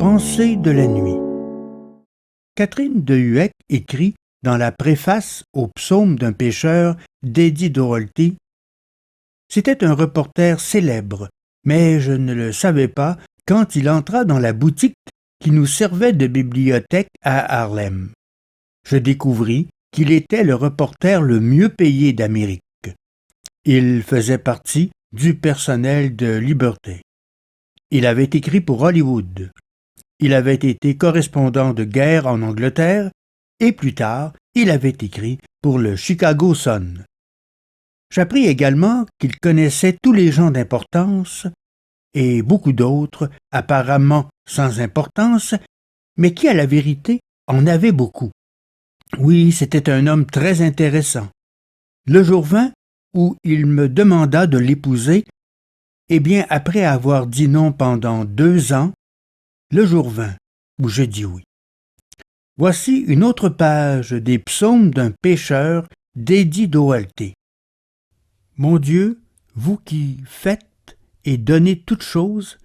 Pensée de la nuit. Catherine de Hueck écrit dans la préface au psaume d'un pêcheur d'Eddie Dorolty: « C'était un reporter célèbre, mais je ne le savais pas quand il entra dans la boutique qui nous servait de bibliothèque à Harlem. Je découvris qu'il était le reporter le mieux payé d'Amérique. Il faisait partie du personnel de Liberty. Il avait écrit pour Hollywood. Il avait été correspondant de guerre en Angleterre et plus tard, il avait écrit pour le Chicago Sun. J'appris également qu'il connaissait tous les gens d'importance et beaucoup d'autres, apparemment sans importance, mais qui, à la vérité, en avaient beaucoup. Oui, c'était un homme très intéressant. Le jour vint où il me demanda de l'épouser, et bien après avoir dit non pendant 2 ans, le jour vint où je dis oui. Voici une autre page des psaumes d'un pêcheur d'Eddie Dorolty. Mon Dieu, vous qui faites et donnez toutes choses,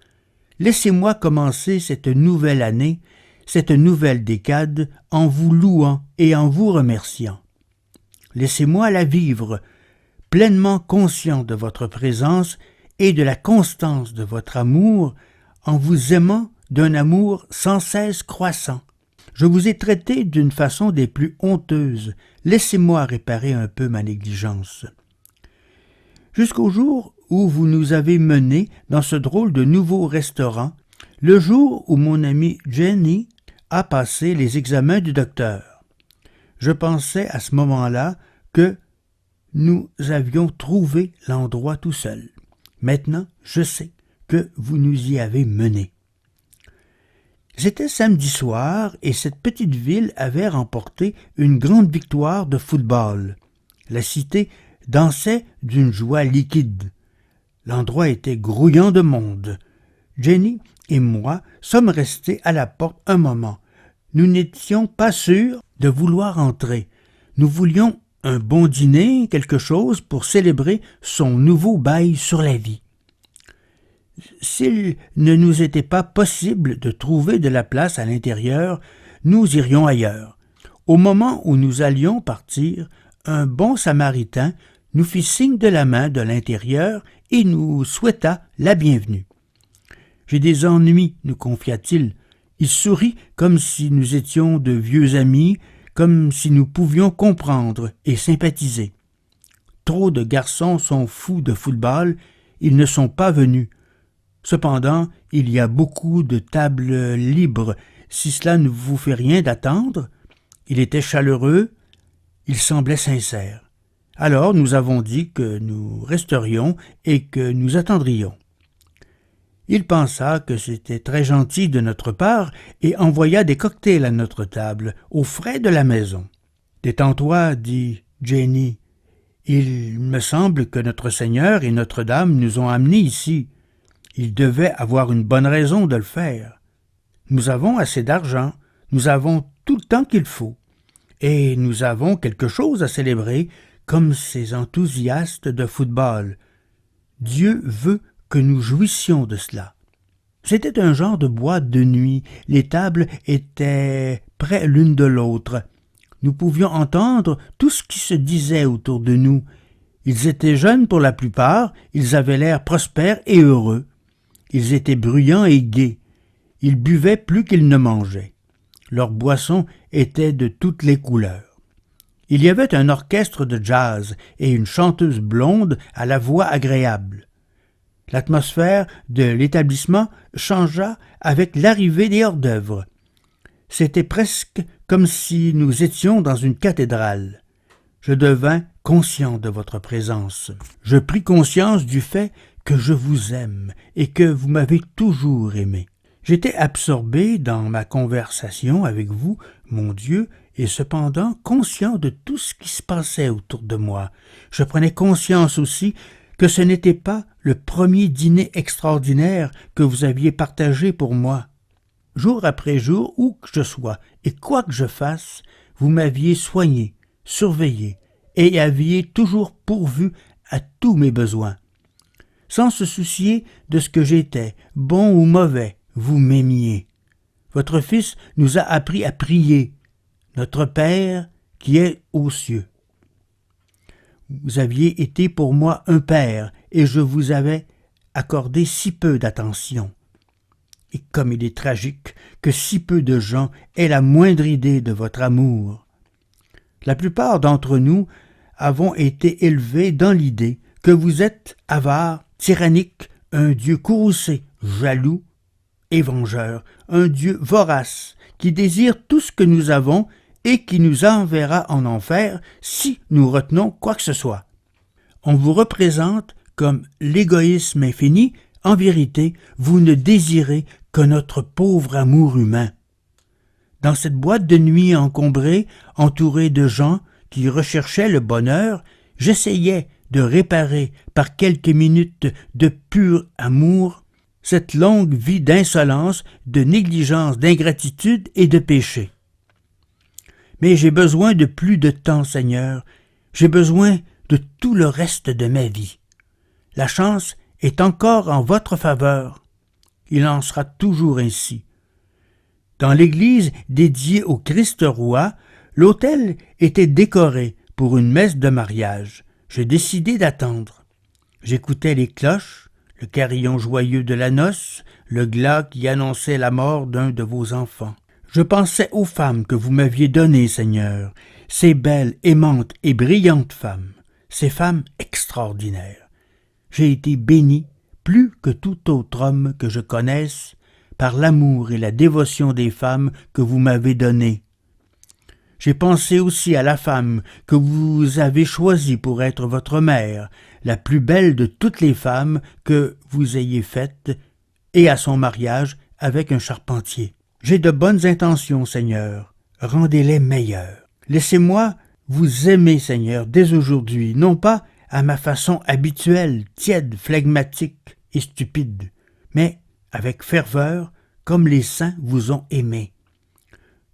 laissez-moi commencer cette nouvelle année, cette nouvelle décade, en vous louant et en vous remerciant. Laissez-moi la vivre, pleinement conscient de votre présence et de la constance de votre amour, en vous aimant d'un amour sans cesse croissant. Je vous ai traité d'une façon des plus honteuses. Laissez-moi réparer un peu ma négligence. Jusqu'au jour où vous nous avez menés dans ce drôle de nouveau restaurant, le jour où mon amie Jenny a passé les examens du docteur. Je pensais à ce moment-là que nous avions trouvé l'endroit tout seul. Maintenant, je sais que vous nous y avez menés. C'était samedi soir et cette petite ville avait remporté une grande victoire de football. La cité dansait d'une joie liquide. L'endroit était grouillant de monde. Jenny et moi sommes restés à la porte un moment. Nous n'étions pas sûrs de vouloir entrer. Nous voulions un bon dîner, quelque chose pour célébrer son nouveau bail sur la vie. S'il ne nous était pas possible de trouver de la place à l'intérieur, nous irions ailleurs. Au moment où nous allions partir, un bon samaritain nous fit signe de la main de l'intérieur et nous souhaita la bienvenue. « J'ai des ennuis, nous confia-t-il. Il sourit comme si nous étions de vieux amis, comme si nous pouvions comprendre et sympathiser. Trop de garçons sont fous de football, ils ne sont pas venus. Cependant, il y a beaucoup de tables libres, si cela ne vous fait rien d'attendre. » Il était chaleureux, il semblait sincère. Alors nous avons dit que nous resterions et que nous attendrions. Il pensa que c'était très gentil de notre part et envoya des cocktails à notre table, aux frais de la maison. « Détends-toi, dit Jenny. Il me semble que notre Seigneur et Notre-Dame nous ont amenés ici. Ils devaient avoir une bonne raison de le faire. Nous avons assez d'argent, nous avons tout le temps qu'il faut, et nous avons quelque chose à célébrer comme ces enthousiastes de football. Dieu veut que nous jouissions de cela. » C'était un genre de boîte de nuit. Les tables étaient près l'une de l'autre. Nous pouvions entendre tout ce qui se disait autour de nous. Ils étaient jeunes pour la plupart, ils avaient l'air prospères et heureux. Ils étaient bruyants et gais. Ils buvaient plus qu'ils ne mangeaient. Leurs boissons étaient de toutes les couleurs. Il y avait un orchestre de jazz et une chanteuse blonde à la voix agréable. L'atmosphère de l'établissement changea avec l'arrivée des hors-d'œuvre. C'était presque comme si nous étions dans une cathédrale. Je devins conscient de votre présence. Je pris conscience du fait que je vous aime et que vous m'avez toujours aimé. J'étais absorbé dans ma conversation avec vous, mon Dieu, et cependant conscient de tout ce qui se passait autour de moi. Je prenais conscience aussi que ce n'était pas le premier dîner extraordinaire que vous aviez partagé pour moi. Jour après jour, où que je sois et quoi que je fasse, vous m'aviez soigné, surveillé et aviez toujours pourvu à tous mes besoins. Sans se soucier de ce que j'étais, bon ou mauvais, vous m'aimiez. votre Fils nous a appris à prier, notre Père qui est aux cieux. Vous aviez été pour moi un père, et je vous avais accordé si peu d'attention. Et comme il est tragique que si peu de gens aient la moindre idée de votre amour. La plupart d'entre nous avons été élevés dans l'idée que vous êtes avare, tyrannique, un Dieu courroucé, jaloux et vengeur, un Dieu vorace qui désire tout ce que nous avons et qui nous enverra en enfer si nous retenons quoi que ce soit. On vous représente comme l'égoïsme infini. En vérité, vous ne désirez que notre pauvre amour humain. Dans cette boîte de nuit encombrée, entourée de gens qui recherchaient le bonheur, j'essayais de réparer par quelques minutes de pur amour cette longue vie d'insolence, de négligence, d'ingratitude et de péché. Mais j'ai besoin de plus de temps, Seigneur. J'ai besoin de tout le reste de ma vie. La chance est encore en votre faveur. Il en sera toujours ainsi. Dans l'église dédiée au Christ roi, l'autel était décoré pour une messe de mariage. J'ai décidé d'attendre. J'écoutais les cloches, le carillon joyeux de la noce, le glas qui annonçait la mort d'un de vos enfants. Je pensais aux femmes que vous m'aviez données, Seigneur, ces belles, aimantes et brillantes femmes, ces femmes extraordinaires. J'ai été béni, plus que tout autre homme que je connaisse, par l'amour et la dévotion des femmes que vous m'avez données. J'ai pensé aussi à la femme que vous avez choisie pour être votre mère, la plus belle de toutes les femmes que vous ayez faites, et à son mariage avec un charpentier. J'ai de bonnes intentions, Seigneur, rendez-les meilleures. Laissez-moi vous aimer, Seigneur, dès aujourd'hui, non pas à ma façon habituelle, tiède, flegmatique et stupide, mais avec ferveur, comme les saints vous ont aimé.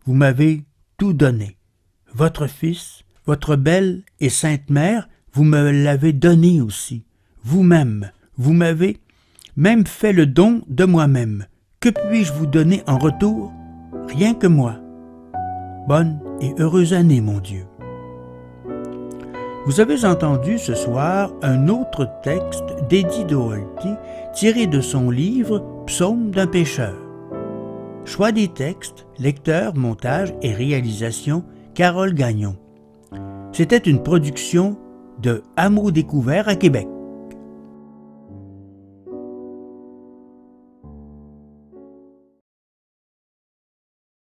Vous m'avez tout donné. Votre Fils, votre belle et sainte mère, vous me l'avez donné aussi. Vous-même, vous m'avez même fait le don de moi-même. Que puis-je vous donner en retour? Rien que moi. Bonne et heureuse année, mon Dieu. Vous avez entendu ce soir un autre texte d'Eddie Doherty tiré de son livre « Psaume d'un pécheur ». Choix des textes, lecteur, montage et réalisation, Carole Gagnon. C'était une production de Hameau Découvert à Québec.